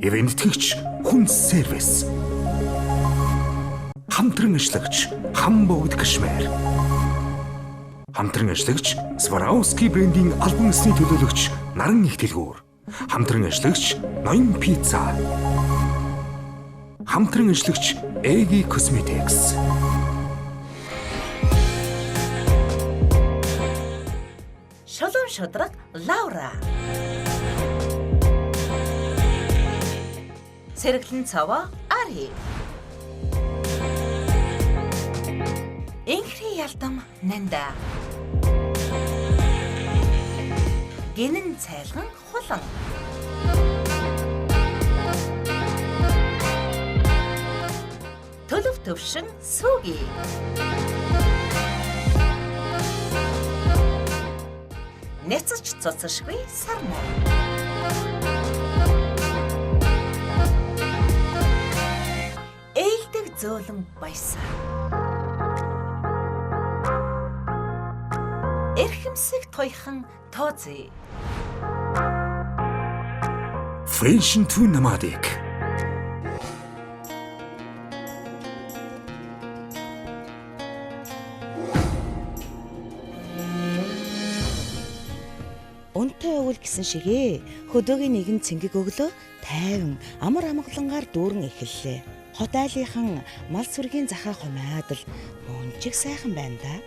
Ивэнтгэгч Хүнс сервис. Хамтран ажиллагч Хамбогд Кашмир. Хамтран ажиллагч Swarovski брендийн албан ёсны төлөөлөгч Наран их дэлгүүр. Хамтран ажиллагч Ноён пицца. Хамтран ажиллагч Эги Cosmetics. Шулуун шудраг Лаура. Сэргэлэн цаваа Ари. Инхри ялдам Нанда. Гинэн цайлган Хулан. Төлөв төвшин Сүги. Нэцэж цоцшгүй Сарна. Ээлдэг зөөлөн Баясаа. Эрхэмсэг Тойхон Тоози. Fashion to Nomadic. Унтай өвөл гэсэн шигээ хөдөөгийн нэгэн цэнгэг өглөө тайван амар амгалангаар дүүрэн эхэллээ. Хот айлынхан мал сүргийн захаа хумайдал мөнчиг сайхан байна да.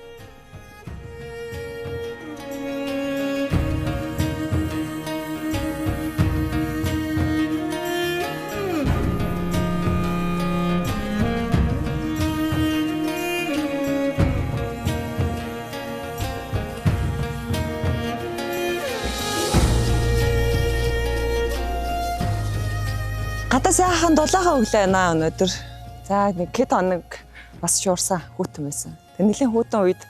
Гадаа сайхан дулаагаа өглөө байна өнөөдөр. За нэг хэд хоног бас шуурсан хүүтэн байсан. Тэг нэлийн хүүтэн үед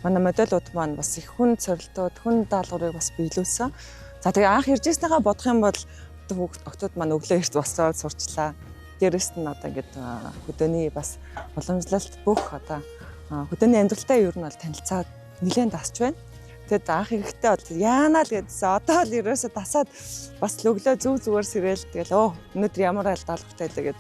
манай модельуд маань бас их хүн цорилтууд, хүн даалгаврыг бас биелүүлсэн. За тэгээ анх ирж ирснийхаа бодох юм бол октод маань өглөө эрт босоод сурчлаа. Дээрэс нь одоо ингээд хөдөөний бас уламжлалт бүх одоо хөдөөний амьдралтай юу нь бол танилцаад нэлээд тасч байна. Тэгэд анх ирэхдээ бол яанаа л гэдсэн. Одоо л ерөөсө тасаад бас л өглөө зүгээр сэрэл тэгэл өнөөдөр ямар айл даалгавартай байлаа гэд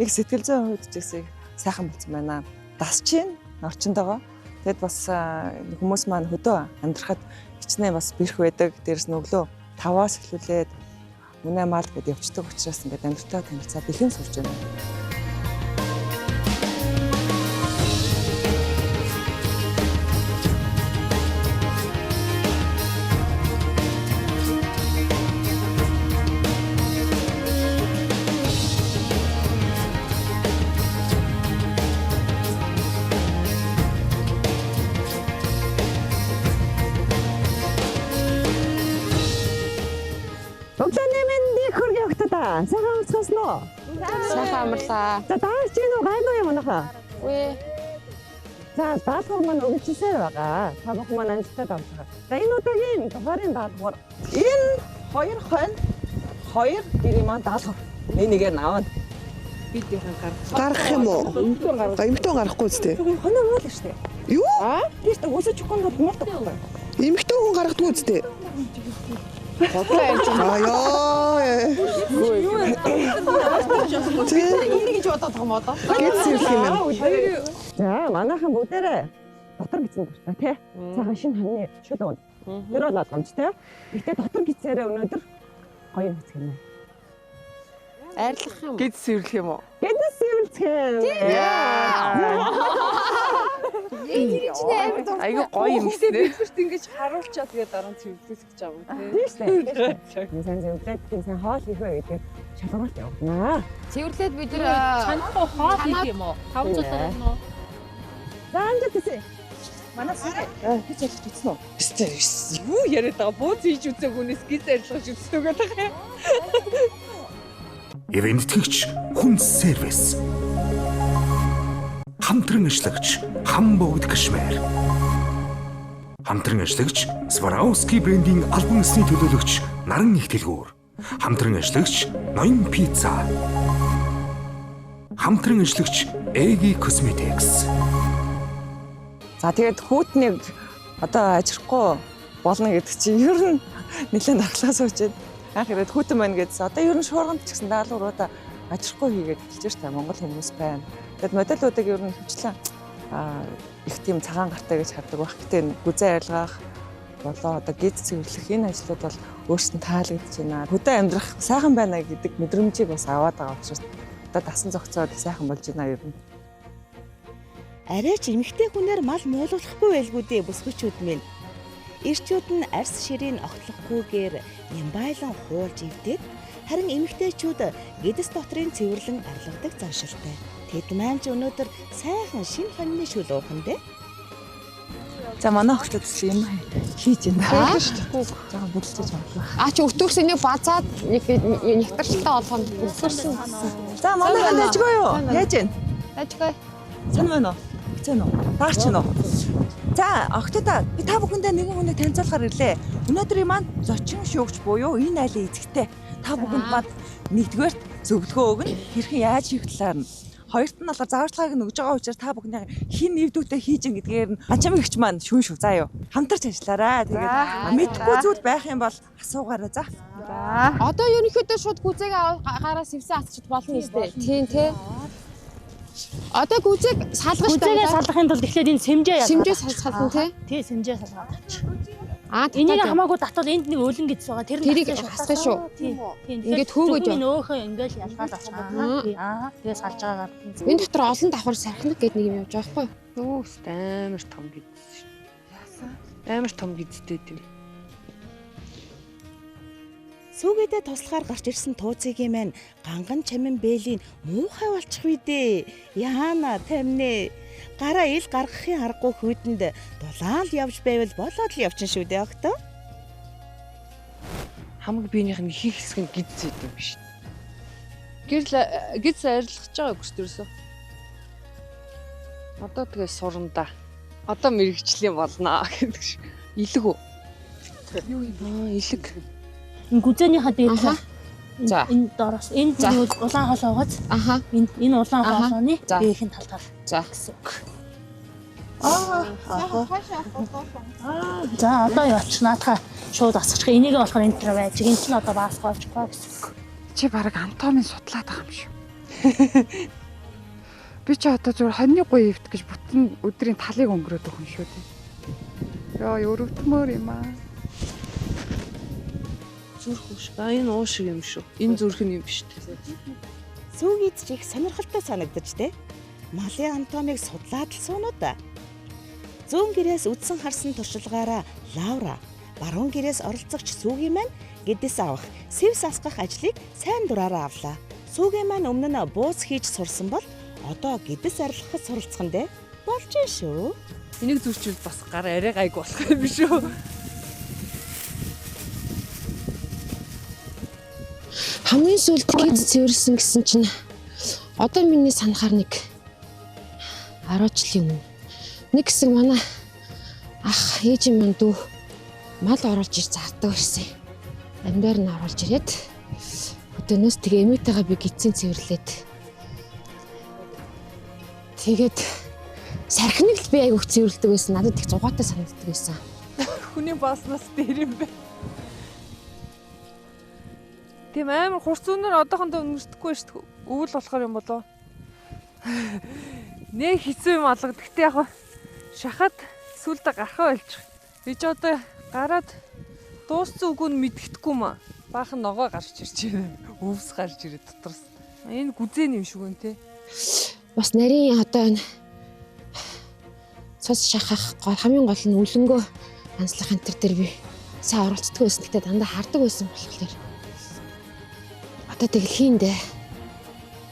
нэг сэтгэл зүйн хувьд ч гэсэн сайхан болсон байна. Дасч чинь орчиндогоо. Тэгэд бас хүмүүс маань хөдөө амьдрахад хичнээн бас бэрх байдаг. Дээрэс нь өглөө 5-аас эхлүүлээд үнэ мал гэд явцдаг учраас ингээд амьдралтай танилцаад бэхэн сурч байна. Сайхан амарцгасноо. Сайхан амарлаа. За дааж чинь гайгүй юм нөхөө. Үгүй. За даалгавар маань өгчихсээр байгаа. Та бүхэн маань амжилттай давтгаа. За энэ удаагийн дугаарын даалгавар энэ 2 хонь 2 гэрийн маань даалгавар. Нэгээр наваад бидийнхэн гаргах юм уу? Эмхтэн гарахгүй үстэй. Хоноо муу л штэ. Юу? Тийш та өсөж чухал муулдаг байхгүй. Эмхтэн хүн гаргадаг үстэй. Хотлоо ярьж байна. Энийг ч бодоод байгаа мó доо. Гэсэн юм. За манайхан бүгдээрээ дотор гизэн дуртай тий. Цагаан шинэ ханы шүлэг. Тэр бол гомжтой. Гэтэ дотор гизээрээ өнөөдөр гоё юм хэсгэнэ. Арилгах юм. Гид сэвэрлэх юм уу? Гид сэвэрлэх. Айгу гоё юм шүү дээ. Бидэрт ингэж харуулчаад тэгээд дараа нь цэвэрлэх гэж байгаа юм тий. Тийш үү. Сайн зөвлөд тийм хоол хийхээ гэдэг шалгуулт явуулнаа. Цэвэрлээд бид нэр чанахгүй хоол хийх юм уу? 500 төгрөг нөө. За амжилт хүсье. Манай сарай. Хич ажиллаж үзсэн үү? Эсвэл юу яриад байгаа? Бууз хийж үзээг үнэс гиз арилгаж үзсэн үгээд байгаа юм. Ивэнтгэгч Хүнс сервис. Хамтран ажиллагч Хамбогд Кашмир. Хамтран ажиллагч Swarovski брендийн албан ёсны төлөөлөгч Наран их дэлгүүр. Хамтран ажиллагч Ноён пицца. Хамтран ажиллагч Эги Cosmetics. За тэгээд хүүтнийг одоо ажихгүй болно гэдэг чинь ер нь нэлээд аргалаа сууж байна. Анх ирээд хүүтэн байна гэдсэн. Одоо ер нь шуурганд ч гэсэн даалгавруудаа ажрахгүй хийгээд хэлж штэ Монгол хүмүүс байна. Тэгэд модельуудыг ер нь хөвчлэн их тийм цагаан гартай гэж хардаг байх. Гэтэ гүзээ арилгаах болоо одоо гид цэвэрлэх энэ ажлууд бол өөрсдөд таалагдж байна. Хөдөө амьдрах сайхан байна гэдэг мэдрэмжийг бас аваад байгаа учраас одоо дасан зохицоод сайхан болж байна ер нь. Арайч эмэгтэй хүнээр мал муулуулахгүй байлгүй дээ бүсгүйчүүд минь. Ирчүүд нь арс ширийг огтлохгүйгээр нямбайлан хуулж ивдээд харин эмэгтэйчүүд гэдэс дотрын цэвэрлэн арилгадаг заншилтай. Тэд маань ч өнөөдөр сайхан шинэ хоньны шүл уухан дээ. За манай охтод юм хийж байна. Жаахан бүлцэж байна. Чи өтөрсөн нэг базаад нэг нэгтарчтай болгоно. Өсөрсөн. За манай ханажгүй юу? Яаж байна? Ажгүй. Сан байна уу? Хэцэн үү? Таарч байна уу? За охтодоо би та бүхэндээ нэгэн хүнийг танилцуулахаар ирлээ. Өнөөдрийн маань зочин шүүгч буюу энэ айлын эзэгтэй. Та бүхэнд мад нэгдүгээрт зөвлөгөө өгнө. Хэрхэн яаж хийх талаар нь. Хоёрт нь болохоор зааварчилгааг нь өгж байгаа учраас та бүхний хин нэвдүүтэй хийж ин гэдгээр нь ачаам ихч маань шүүн шүү. За юу. Хамтарч ажиллаарай. Тэгээд мэдхгүй зүйл байх юм бол асуугаарай за. За. Одоо ерөнхийдөө шууд гүзээг гараас ивсэн асчиж болно шүү дээ. Тийм тий. Одоо гүзээг салгах шүү дээ. Гүзээгээ салгахын тулд эхлээд энэ сэмжээ яа. Сэмжээ салгах тий. Тий, сэмжээ салгаад авч. Энийг Энийг хамаагүй татвал энд нэг өлөн гэдс байгаа. Тэр тэрийг хасгах шүү. Ингээд хөөгөөж энэ өөхөө ингээд ялгаад авчихна. Тэгээ салж байгаагаар. Энэ дотор олон давхар сархинах гэдэг нэг юм явж байгаа байхгүй юу? Өөс амар том гидс шүү. Яасан? Амар том гидстэй тийм. Сүүгээдээ туслахаар гарч ирсэн тууцыгийн маань ганган чамин бээлийн муухай болчих вэ дээ. Яана тамнэ. Гараа ил гаргахын аргагүй хүйтэнд дулаал явж байвал болоод л явчин шүү дээ огтоо. Хамаг биенийх нь ихэнх хэсэг нь гидс гэдэг юм биш. Гэрл гидс арилгаж байгаа өсдөрсөө. Одоо тэгээ суранда. Одоо мэрэгчлэн болно гэдэг шиг. Илэг үү? Юу юм аа илэг. Энэ гүзээнийхаа дээр За. энэ доороос энэ улаан хоолойгоц. Аха. Энэ улаан хоолойны За. бээхийн талаар. За. За одоо яваач наадхаа шууд асчих. Энийг болохоор энэ дээр байж. Энэ чинь одоо баасгаачихгүй гэсэн. Чи бараг анатомийн судлаад байгаа юм шүү. Би ч одоо зүгээр хоньны гоё ивт гэж бүтэн өдрийн талыг өнгөрөөд өгөн шүү дээ. Яа, өрөвдмөр юм аа. Зүрх биш. Энэ уушиг юм шүү. Энэ зүрх нь юм биш үү? Сүүгийд ч их сонирхолтой санагдаж дээ. Малын анатомиг судлаад л суунууд. Зүүн гэрээс үдсэн харсан туршлагаараа Лаура, баруун гэрээс оролцогч Сүүгийн маань гэдэс авах, сэвс асгах ажлыг сайн дураараа авлаа. Сүүгийн маань өмнө нь бууз хийж сурсан бол одоо гэдэс арилгахад суралцсан дээ. Болж шүү. Энийг зүрчвэл бас гар арай гайг болох юм биш үү? Хамгийн сүүлд гид цэвэрсэн гэсэн чинь одоо миний санахаар нэг 10 жилийн өмнө нэг хэсэг манай ах ээжийн маань дүү мал оруулж ир зардаг байсан. Амьдаар нь оруулж ирээд өдөнөөс тэгээ эмээтэйгээ би гидсийн цэвэрлээд тэгээд сархиныг л би айгуух цэвэрлдэг байсан. Надад их зугаатай санагддаг байсан. Хүний бааснаас дээр юм бэ. Тийм амар хурц үнээр одоохондоо өнгөрсдөхгүй шүү дээ. Өвөл болохоор юм болоо. Нэг хэцүү юм алга. Гэхдээ яг шахаад сүлдө гарахаа болчих. Би ч одоо гараад дууссан үгүйн мэдгэдэггүй маа. Баахан ногоо гарч ирж байна. Өвс гарч ирээд дотроос. Энэ гүзэн юм шиг үн те. Бас нарийн одоо энэ цус шахах хамгийн гол нь үлэнгөө анслах энэ төр би сайн оролцдог байсан. Гэтэ дандаа хардаг байсан болохоор одоо тэгэл хийндэ.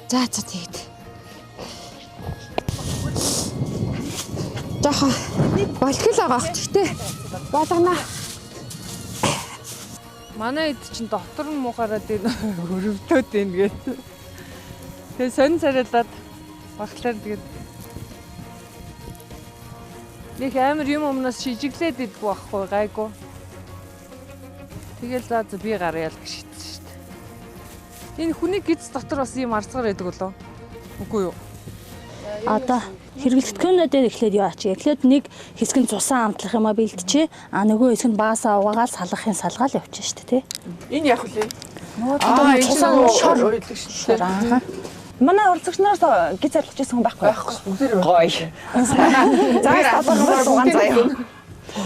За тэгээд. Жохоо болхол байгаа гэхдээ болгоно. Манай эд чинь доктор нь муухаараад энэ өрөвдөөд байна гэдэг. Тэгээ сонь царайлаад багтлаар тэгээд нэг амар юм өмнөөс шижиглээд идэх байхгүй гайгүй. Тэгэл за би гараа ял гэж шийдсэн шүү дээ. Энэ хүний гидс дотор бас ийм арцгаар байдаг болоо. Үгүй юу? Одоо хэрэглэгдэхүүнүүдээр эхлээд яач. Эхлээд нэг хэсэг нь цусаа амтлах юм а бэлтжээ. А нөгөө хэсэг нь баасаа угаагаал салгахын салгаал явчихна шүү дээ, тий. Энэ яг үлээ. Одоо цусаа шор ойлдог шүү дээ. Манай уралцагч нараас гиз арилгаж ирсэн хүн байхгүй. Бүгдээр Гоё. За одоо угаан заяа.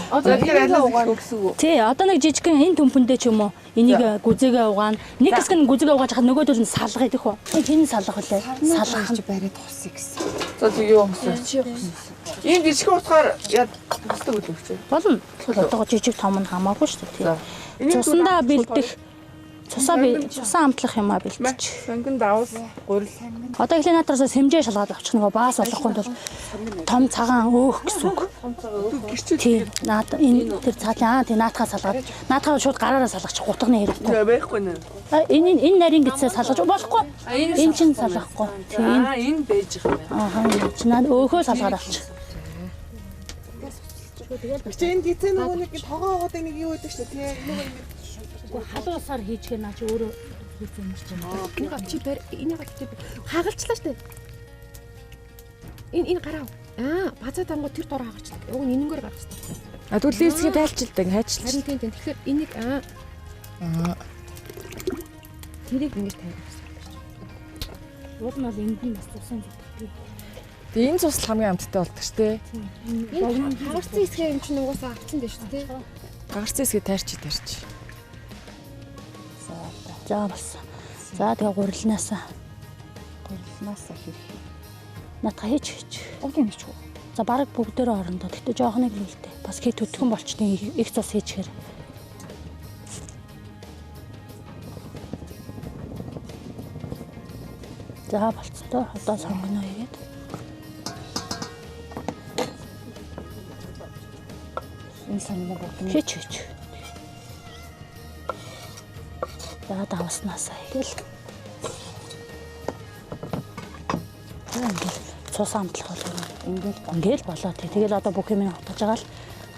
одоо тэгэхээр аль гэсэн үг. тий, одоо нэг жижигхэн энэ төмпөндөө ч юм уу энийг гүзээгээ угаана. Нэг хэсэг нь гүзээгээ угааж хахад нөгөөдөл нь салгах идэх үү. Тэн салгах үлээ. Салгах Чи бариад тусъя гэсэн. За тэгээ юу гэсэн. Ийм жижиг утгаар яд тусдаг үлээч. болно. Одоо жижиг том нь хамаагүй шүү дээ, тий. Энэ Цусандаа бэлдэх цусаа амтлах юм а бэлтчих. сонгон давс гурил. Одоо эхлээ наадраас сэмжээ шалгаад авчих нөгөө баас болохгүй бол том цагаан өөх гэсэн үг. Тий, наад энэ тэр цаалаа тий наатахаа салгаад наатахаа шууд гараараа салгачих гутганы хэрэггүй. Байхгүй нэ. Энэ нарийн гэцээ салгаж болохгүй. Энэ чинь салгахгүй. Тий. Энэ байж байгаа юм. Аа чи наад өөхөө салгаад авчих. Чи энэ гизээ нөгөө нэг тогоо аваад нэг юу гэдэг шүү дээ. Халуусаар хийчихээ наа чи өөрөө хийсэн юм чинь. Энийг авчи бэр энийг авчи хагалчлаа штэ. Энэ гараа. Базаа дангуу тэр дор хагалчлаа. Уг нь энэнгээр гарах хэрэгтэй. А тэгвэл листгээ тайлчилдаг, хайчилж. Харин тийм. Тэгэхээр энийг тэрийг ингэж тавих хэрэгтэй. Уг нь бол энд нь бас цусан зүтгэдэг. Тэгээ энэ цус хамгийн амттай болдог шүү дээ. Энэ хагарсан хэсгээ юм чинь угаасаа авцсан дээ шүү дээ. Хагарсан хэсгээ тайрч. За болсон. За тэгээ гурилнаасаа хийх. Натаа хийж. Уг юм хийчих. За бараг бүгдээрээ орондоо. Гэтэ жоохныг л үлдээ. Бас хий төтгөн болчтой их цус хийчихээр. За болцтой. Одоо сонгоно игээд. Энэ сонгоно бүгд хийж. За давснасаа хийгээл. Ингээл цус амтлах болов. Ингээл болоо. Тэгэл одоо бүх юм хутгаж байгаа л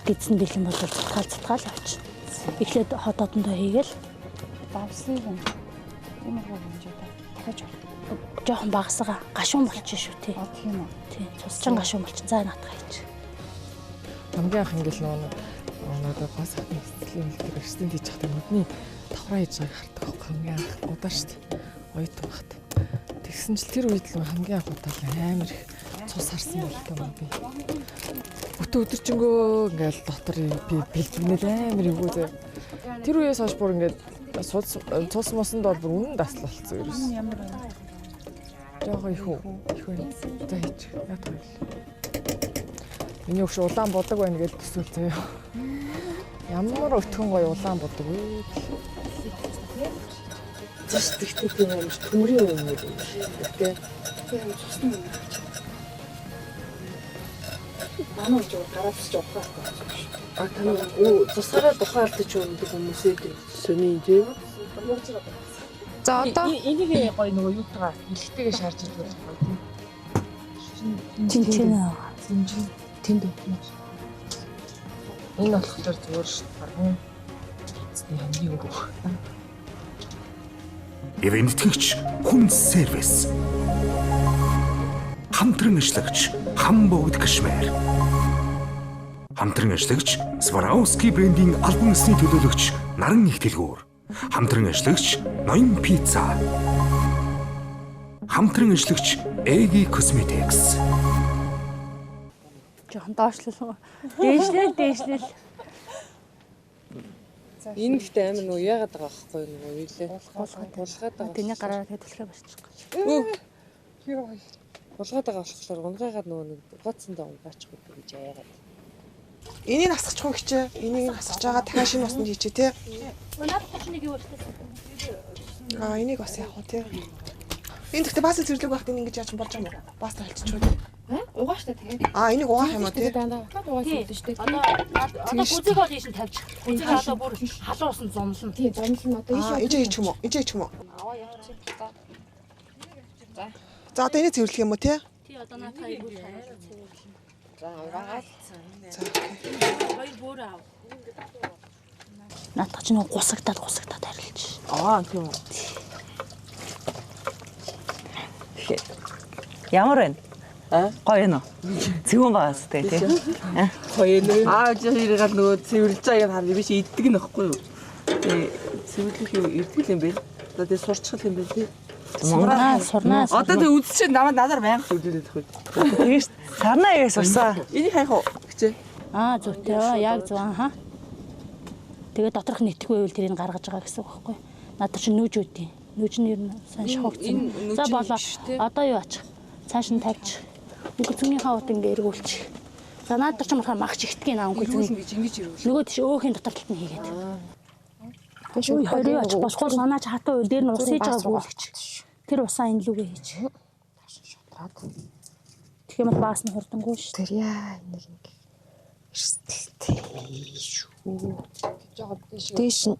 гидсэн бэлэн бол цутгаал авчих. Эхлээд хотоодондоо хийгээл. Давсан юм. Энэ хөө хэмжээтэй. Дахиж жоохон багасгаа гашуун болчих шүү тий. тийм үү. Тий. Цусчин гашуун болчих. За наатах хийж. Хамгийн анх ингээл надад бас хэслийн хэлдэг эрсдэн хийж хахтай модны давхраа хийж байгааг хардаг байхгүй хамгийн анх удаа шүү дээ. Оюутан багт. Тэгсэн чил тэр үед л хамгийн анх удаа амар их цус харсан байлтай юм би. Бүтэн өдөржингөө ингээл дотор би бэлтгэнэл амар ивгүй зэ. Тэр үеэс хойш бүр ингээд цус мосонд бол бүр үнэн дасл болцсон ерөөс. Ямар жоо их үү. За хийж. Яадаг вэ? Миний өгш улаан бодог байна гэж төсөөл заяа. Ямар өтгөн гоё улаан бодог вэ? Зас тэгтээ тийм амар төмрийн юм уу гэдэг. Тийм цусны юм. Манай ч гараацч явах хэрэгтэй. А тань цусаараа тухаалдаж өндөг хүмүүсээ сони юм. За одоо энийг гоё нөгөө юутайгаа илгтэйгээ шаарж ирж болж байгаа тийм. Чин. Тэнд үү. Энэ болохоор зүгээр шүү дээ. Эцний хамгийн өвөө. Ивэнтгэгч хүн сервис. Хамтран ажиллагч Хамбогд Кашмир. Хамтран ажиллагч Сваровски брендийн албан ёсны төлөөлөгч Наран их дэлгүүр. Хамтран ажиллагч Ноён пицца. Хамтран ажиллагч Эги Cosmetics. Жохон доошлол. Дээшлэл. Энэ ихтэй амар нөгөө яагаад байгаа байхгүй нөгөө юу лээ. Булгаад байгаа. Тэний гараараа тэгээд түлхээ барьчих. Булгаад байгаа болохоор унгаагаад нөгөө нэг гоцсондоо унгаачих гэдэг гэж яагаад. Энийг асгачих уу гэчээ. Энийг асгаж байгаа дахиад шинэ усанд хийчээ те. Наад чинь нэг юу болчихсон. Энийг бас яах вэ те. Энэ гэхдээ бас зэрлэг байхад энэ ингэж яаж болж байгаа юм бэ? Бас тайлччихвал. угааштай тэгээ. Энийг угаах юм уу те. Дандаа угаасан дээ шүү дээ. Одоо гүзэг бол ийш нь тавьчих. Гүзэг одоо бүр халуусан зомлон. Тийм зомлон одоо Энд хийчих юм уу? Энд хийчих юм уу? аваа явчих. За одоо энийг цэвэрлэх юм уу те? Тий одоо наатаа ийг хайраа цэвэрлэн. За угаагаад. Хоёр бөөрэ ав. Наатаа ч нэг гусагдаад харилж. Тийм үү. Ямар вэ? Гоё нөө. Цэвэн байгаас тий. Гоё нэ. Ирээд нөгөө цэвэрлж байгаа хам биш иддэг нөхгүй юу? Цэвэрлэх юм иддэг юм бэ? Одоо тэгээ сурчих юм бэ тий. Сурнаа. Одоо тэгээ үзчихээ надаар байнга үлдээд байх үү? Тэгээд сарнаа яас урсаа. Энийг хайх уу? Гэчээ. Зүгтэй. Яг зөв аа. Тэгээ доторх нэтгүй байвал тэрийг гаргаж байгаа гэсэн үг байхгүй. Наад чинь нүүж үүдээ. Нүүж нь ер нь сайн шахагдсан. За болоо. Одоо юу ачих? Цааш нь тавьчих. Үгүй зүгнийхээ ут ингээ эргүүлчих. За наад чинь болохоор махч ихтгэн аамгүй зүг. Нөгөө тийш өөхийн дотор талд нь хийгээд. Ой хоёрын ачих босгол санаач хатуу үйл дээр нь ус хийж байгаа гүйлгч. Тэр усаа энэ лүгээ хийж. Тэгэх юм бол баас нь хурдангуй шүү. Тэр яа нэг ингэ эрсдэлтэй шүү. Дээш нь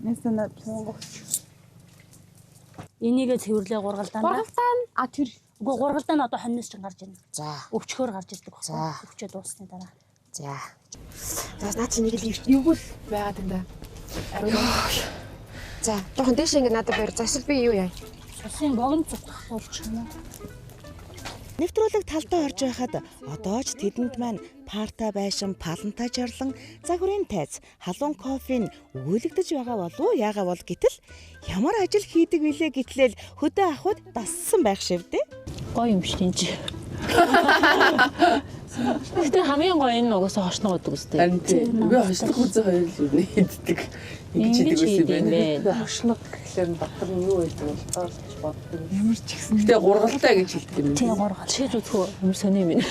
Нэсэнэ тунгах. Энийгээ цэвэрлээ гургалдаан. А тэр Үгүй гургалдаа нь одоо хоньноос ч гарч ирнэ. за Өвчгөр гарч ирдэг байхгүй. Өвчөө дуусны дараа. за. За наа чи нэг л юу л байгаад энэ. За жоохон дээш ингэ надад барь. Засал би юу яа? Сусын богино цутгах болж байна. Нэвтрүүлэг талдаа орж байхад одоо ч тэдэнд маань парта байшин, паланта жарлан, загварын тайз, халуун кофеин өгүүлэгдэж байгаа болов уу? Яага бол гэтэл ямар ажил хийдэг вүлээ гэтлээл хөдөө ахуйд дассан байх шивдэ. Гоё юм шүү дээ. Гэтэ хамгийн гоё энэ угаасаа хошноо гэдэг үстэй. Харин тийм. Би хослох үзээ хоёр л үнэ хийддэг. Ингэж хийдэг байсан юм байна. Хошног гэхлээр нь дотор нь юу байдаг бол тоолж боддог. Ямар ч ихсэн. Гэтэ гургалтай гэж хэлдэг юм. Тийм гургал. Шийд үзэхөө ямар сони юм бэ?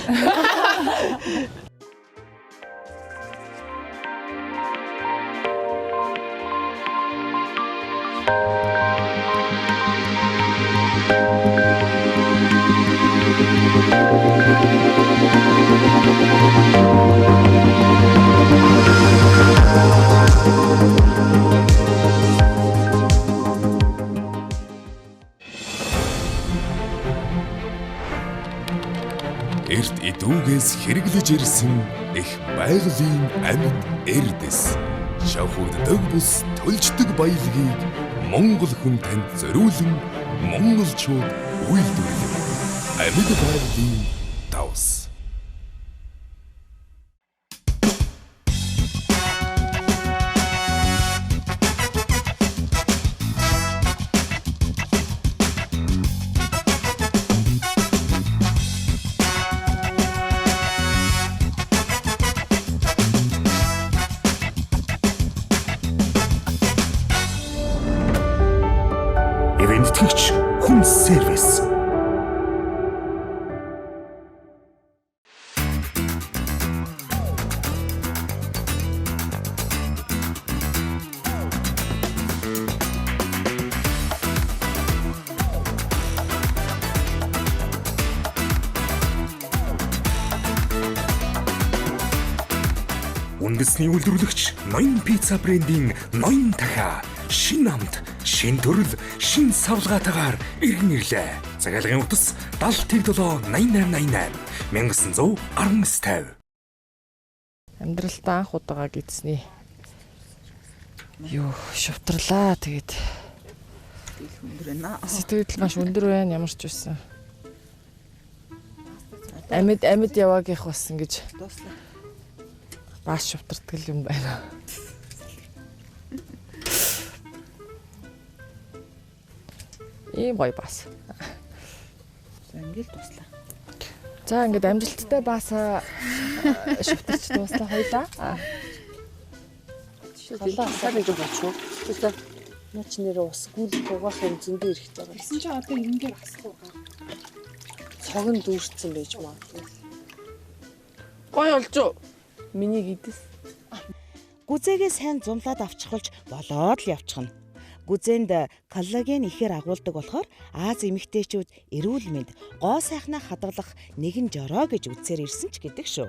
Эрт идүүгээс хэрэглэж ирсэн их байгалийн амьд эрдэс. Шавхурддаг бус төлждөг баялагийг Монгол хүн танд зориулан монголчууд үйлдвэрлэв. Амьд байгалийн давс. Эвентгэгч хүн сервис. Үндэсний үйлдвэрлэгч Ноён пицца брендийн Ноён дахиа шинэ амт, шинэ төрөл, шинэ савлгаатайгаар иргэн ирлээ. Цагаалгын утас 77 8888 1950. Амьдралдаа анх удаага гидсний юу шавтарлаа тэгээд сэтгэл маш өндөр байна ямар ч байсан. Амьд яваагийнх бас ингэж бааш шавтардаг юм байна. Ийм гоё баас. Ингээл туслаа. За ингээд амжилттай баасаа шавтарч дууслаа хоёлаа. Болоо сайн гэж бодчихоо. Тэгсэн. Наач нэрээ ус гүйл дугаах юм зөндөө ирэх байгаа. Гэсэн чи одоо энэгээр асах уу? Цог нь дүүрсэн байж магадгүй. Гоё олж уу. Миний гидэс. Гүзээгээ сайн зумлаад авчихвалж болоод л явчихна. Гүзээнд коллаген ихээр агуулдаг болохоор Аз эмэгтэйчүүд эрүүл мэнд гоо сайхнаа хадгалах нэгэн жороо гэж үздээр ирсэн ч гэдэг шүү.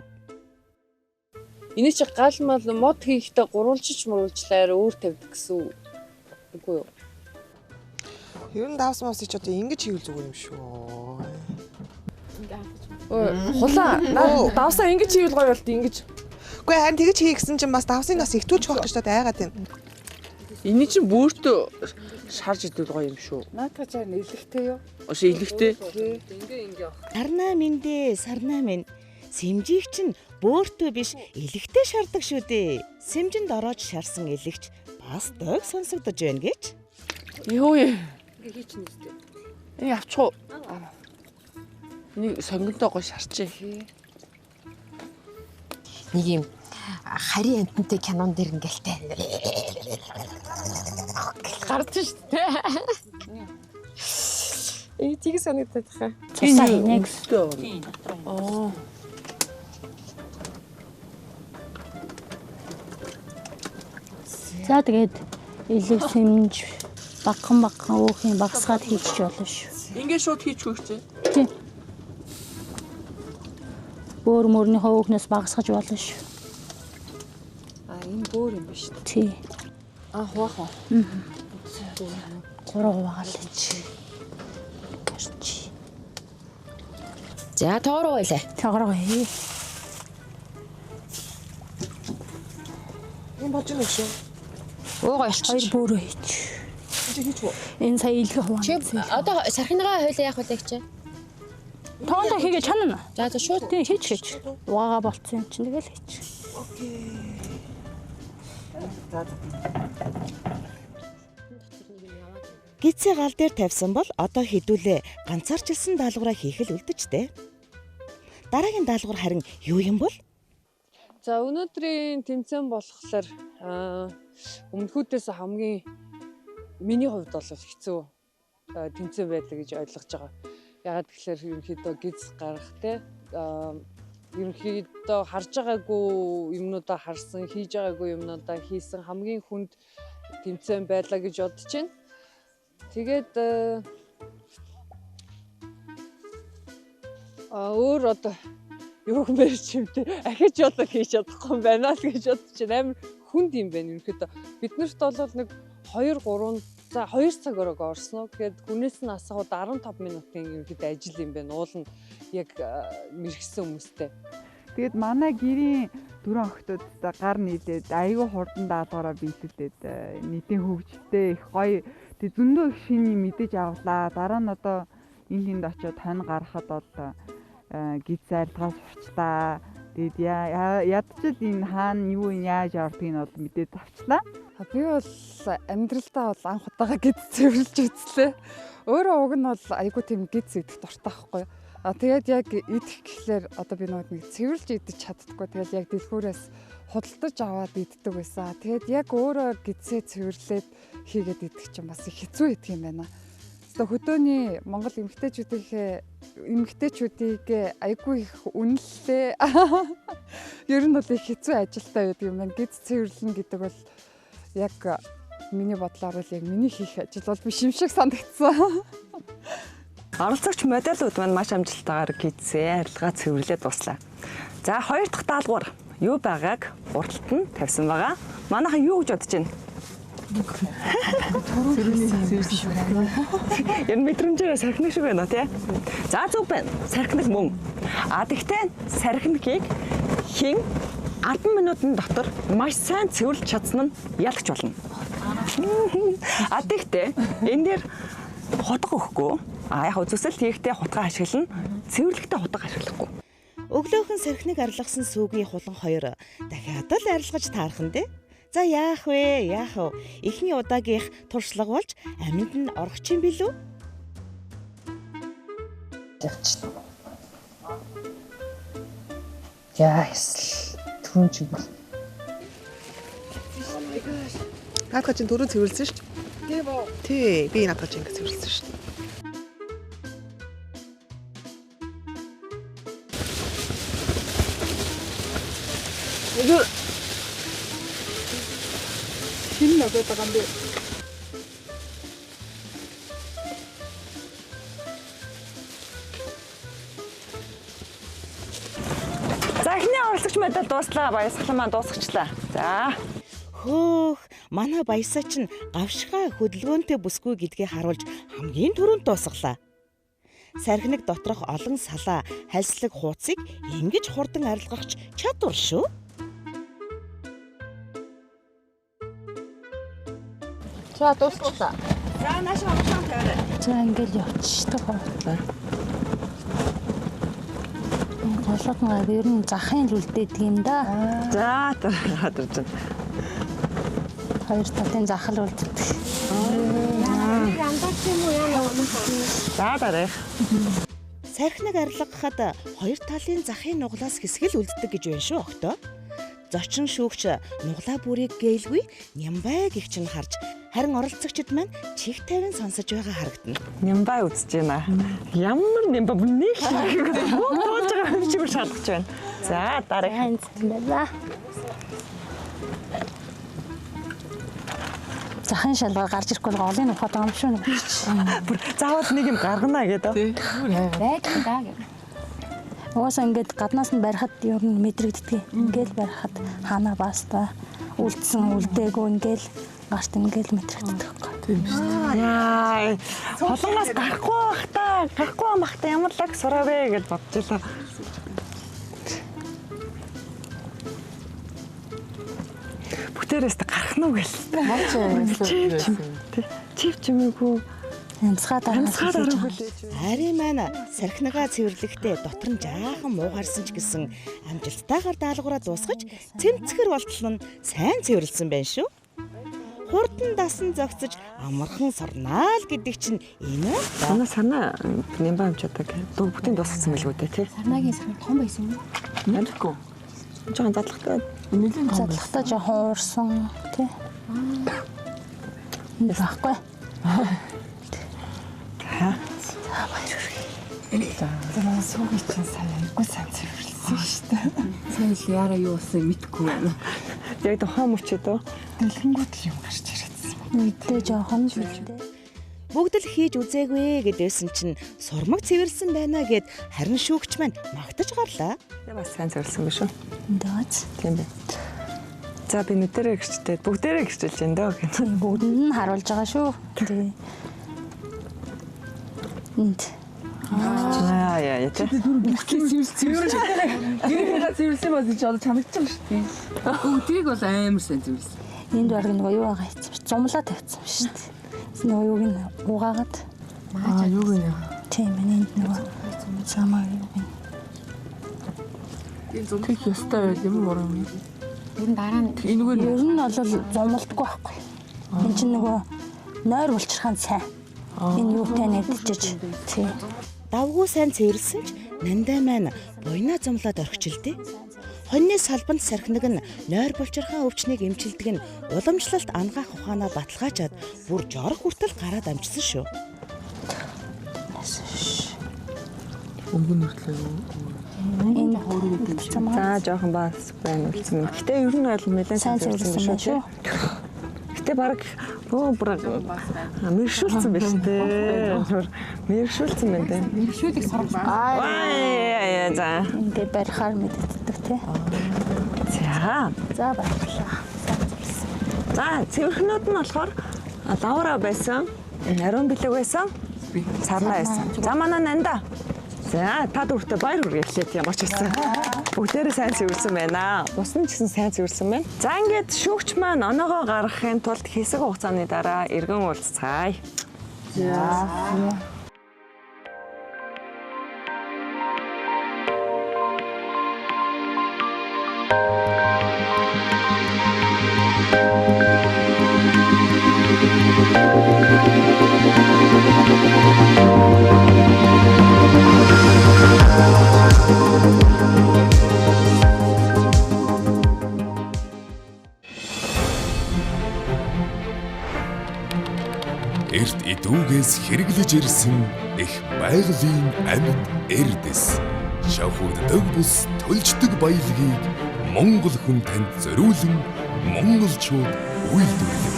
Эний чи гал мал мод хийхдээ гурвалжиж мурулжлаар өөр тавьдаг гэсэн үгүй юу? Ер нь давс мас чи одоо ингэж хийвэл зүгээр юм шүү. Хулаа давсаа ингэж хийвэл гоё болт ингэж. Үгүй харин тэгэж хий гэсэн чинь бас давсын нас ихтүүлчих واخ гэж та айгаад байна. Эний чинь бөөртөө шарж идэх гоё юм шүү. Наатах чаар нэлэхтэй юу? Ос илэхтэй. Ингээ. Сарнаа минь дээ, сарнаа минь. Сэмжийг чинь бөөртөө биш элэгтэй шардаг шүү дээ. Сэмжинд ороод шарсан элэгч бас дог сонсогдож байна гэж. Юу юм? Ингээ хийчихнэ үстэй. Энэ авчих уу? Нэг сонгонтой гоё шарчээ. Нэг юм харийн амтантай кинон дэр ингээл гарч штэ. Тийг санагдаад хаа. Цусаа хийнэ гэсэн. Аа. За тэгээд элэг сэмж багхан өөхний багсгаад хийчих болно шүү. Ингээ шууд хийчихгүй чи. Тийм. Бөөр мөрний хөөхнөөс багсгаж болно шүү. Энэ бөөр юм биш үү? Тий. Хуваах уу? 3 хуваагаал чи. За тоороо байлаа. Цагаараа хий. Энэ болж байгаа шүү. Уугаа ялчих. 2 бөөрөө хийч. Энэ сая илгэ хуваа. Чи одоо сархинагаа хойлоо яах вэ гэж? Тоонтой хийгээ чанана. За шууд тий хийч. Угаага болцсон юм чинь тэгэл хийч. Гизээ гал дээр тавьсан бол одоо хэдүүлээ ганцаарчилсан даалгавраа хийх л үлдэжтэй. Дараагийн даалгавар харин юу юм бол? За өнөөдрийн тэмцээн болохоор өмнөхүүдээс хамгийн миний хувьд бол хэцүү тэмцээн байлаа гэж ойлгож байгаа. Ягаад гэхээр ерөнхийдөө гиз гарах те ерөнхийдөө харж байгаагүй юмнуудаа харсан, хийж байгаагүй юмнуудаа хийсэн хамгийн хүнд тэмцээн байлаа гэж бодож байна. Тэгээд өөр одоо юу хэмээр чимтэй ахиж одоо хийж чадахгүй юм байна л гэж бодож байна. Амар хүнд юм байна ерөнхийдөө. Биднэрт бол нэг 2-3 за 2 цаг өрөөг орсноо. Тэгээд хүнээс нь асахад 15 минутын ерөнхийдөө ажил юм байна. Уул нь яг мэрэгсэн хүмүүстэй. Тэгээд манай гэрийн 4 охтуудтай гар нийлээд аюу хурдан даалгавраа биелүүлээд нийтийн хөгжөлтэй их гоё тэг зөндөө их шиний мэдээж авлаа. Дараа нь одоо энэ тэнд очиод тань гарахад бол гид зайлтгаас сурчлаа. Тэгээд ядчил энэ хаана юу яаж ордгийг нь бол мэдээд авчлаа. Би бол амьдралдаа бол анх удаага гид цэвэрлж үзлээ. Өөрөө уг нь бол айгуу тийм гид зэдэх дуртай байхгүй юу. Тэгээд яг идэх гэхлээр одоо би нэг цэвэрлж идэж чаддаггүй. Тэгээд яг дэлгүүрээс худалдаж аваад иддэг байсан. Тэгээд яг өөрөө гидсээ цэвэрлээд хийгээд идэх чинь бас их хэцүү идэх юм байна. Одоо хөдөөний Монгол эмэгтэйчүүдийг айгүй их үнэллээ. Ер нь бол их хэцүү ажилтай байдаг юм байна. Гид цэвэрлэн гэдэг бол яг миний бодлоор бол яг миний хийх ажил бол биш юм шиг санагдсан. Оролцогч модельуд маань маш амжилттайгаар гидсээ арилгаа цэвэрлээд дуслаа. За 2 дахь даалгавар юу байгааг урталт нь тавьсан байгаа. Манайхан юу гэж бодож байна? Энэ мэдрэмжээр сархинаг шиг байна тий. За зүг байна. Сархинаг мөн. Тэгтээ сархинагийг хин 10 минутын дотор маш сайн цэвэрлж чадсан нь ялгч болно. Тэгтээ энэ дээр хутга өгөхгүй. Яг үзэсгэлэнт хийхдээ хутга ашиглана. Цэвэрлэхдээ хутга ашиглахгүй. Өглөөхөн сархиныг арилгасан сүүгийн хулан хоёр дахиад л арилгаж таархан дээ. За яах вэ? Яах вэ? Эхний удаагийнх туршлага болж амьд нь орох юм билүү? Яас түн чигээр. Наадах чинь дөрөв цэвэрлсэн шүү дээ. Тийм үү? Тий, би наадах чинь ингэ цэвэрлсэн шүү дээ. Хин нөгөө байгаа юм бэ? За эхний оролцогч медаль дууслаа. Баясгалан маань дуусгачлаа. За. Хөөх, манай баясаа чинь гавшгаа хөдөлгөөнтэй бүсгүй гэдгийг харуулж хамгийн түрүүнд дуусгалаа. Сархинаг доторх олон салаа, хальслаг хууцыг ингэж хурдан арилгахч чадвар шүү. За дуусчихлаа. За наашаа орлоо тавиарай. За ингээл явчихдаг байна. Голоодноо ер нь захын л үлдээдэг юм да. За хадэрч. Хоёр талын захал үлддэг. За дараах. Сархиныг арилгахад хоёр талын захын нуглаас хэсгэл үлддэг гэж байна шүү октоо. Зочин шүүгч нуглаа бүрийг гээйлгүй Нямбай гихч нь харж харин оролцогчид маань чих тавин сонсож байгаа харагдана. Нямбай үзэж байна. Ямар нямбай нэг шиг тоож байгаа юм шиг шалгаж байна. За дараах. За. Захын шалгаар гарч ирэхгүй л голын ухаад байгаа юм шүү нэг. Бүр заавал нэг юм гаргана гэдэг. Байдаг даа гэх. Угаасаа ингээд гаднаас нь барихад ер нь мэдрэгддэг. Ингээл барихад ханаа баста үлдсэн үлдээгүй ингээл гарт ингээл мэдрэгддэг. Тийм шүү. Яа. Холонгоос гарахгүй махта ямар лаг сураавэ гэж бодож байлаа. Бүтээрээс гарах нь үгүй л. Чив чимээгүй. Амсгаа дараа Харин маань сархинагаа цэвэрлэхдээ дотор нь жаахан муугарсан ч гэсэн амжилттайгаар даалгавраа дуусгаж цэмцгэр болтол нь сайн цэвэрлсэн байна шүү. Хурдан дасан зогцож амархан сорнаа л гэдэг чинь энэ үү? Санаа санаа нямбай амчаадаг. Бүгдийн дуусгасан байлгүй дээ тий. Сарнагийн сар том байсан юм. Мэдгүй. Жохон задлахтай. Нэлийн задлахтай жохон уурсан тий. Баггүй. За суугийн чинь сайн айгүй сайн цэвэрлсэн шүү дээ. Сайн л яараа юу болсон мэдэхгүй байна. Яг тухайн мөчөд дэлхэнгүүд л юм гарч ирсэн. Мэдээ жоохон л үлдээ. Бүгд л хийж үзээгүй гэдээсэн чинь сурмаг цэвэрлсэн байна гэд харин шүүгч маань магтаж гарлаа. Бас сайн цэвэрлсэн биш үү? Даач. Тийм бай. За би нүдэрээ гэрчтэй бүгдээрээ гэрчилж байна дөө гэх. Бүгдэнд нь харуулж байгаа шүү. Тий. Энд. Яа тий. Гэрээ цэвэрлсэн бас чи одоо чанагдчихсан шүү дээ. Тийг бол амар сайн цэвэрлсэн. Энд баг нэг юу байгаа хэвчээ. Зумлаа тавьсан шүү дээ. Нөгөө юуг нь угаагаад. Юу гэнэ. Тийм энд нөгөө замаа юу гэнэ. Энэ зумлыг ёстой байл юм уу юм. Ер нь дараа нь ер нь бол зумлдаггүй байхгүй. Энд чинь нөгөө нойр булчирхаан сайн. Энэ юутай нэдчиж тий. Давгүй сайн цэвэрлсэн ч нандаа маань буйнаа зумлаад орхичлээ. Хоньны салбанд сархинаг нь нойр булчирхаан өвчнийг эмчилдэг нь уламжлалт ангаах ухаанаа баталгаажаад бүр жорох хүртэл гараад амжсан шүү. Өнгөн нүртлээ юу? Энэ хоорог юм шиг. За жоохон бас байна үлдсэн. Гэтэ ер нь бол нэлээд сайн цэвэрлсэн шүү. Гэтэ баг бүр мэршүүлсэн байна шүү дээ. Мэршүүлсэн байна дээ. Мэршүүлийг сургал. Аа за. Ингээ барихаар мэддэг тий. За баярлалаа. За цэвэрхнүүд нь болохоор лавра байсан, ариун бэлэг байсан, сарна байсан. За манай нанда. За та дүүртээ баяр хүргэе хэлээд ямар ч гэсэн. Бүгдээрээ сайн цэвэрлсэн байна. Бус нь ч гэсэн сайн цэвэрлсэн байна. За ингээд шүүгч маань оноогоо гаргахын тулд хэсэг хугацааны дараа эргэн уулзцаая. За. Эрт идүүгээс хэрэглэж ирсэн их байгалийн амьд эрдэс. Шавхурддаг бус төлждөг баялагийг Монгол хүн танд зориулан монголчууд үйлдвэрлэв.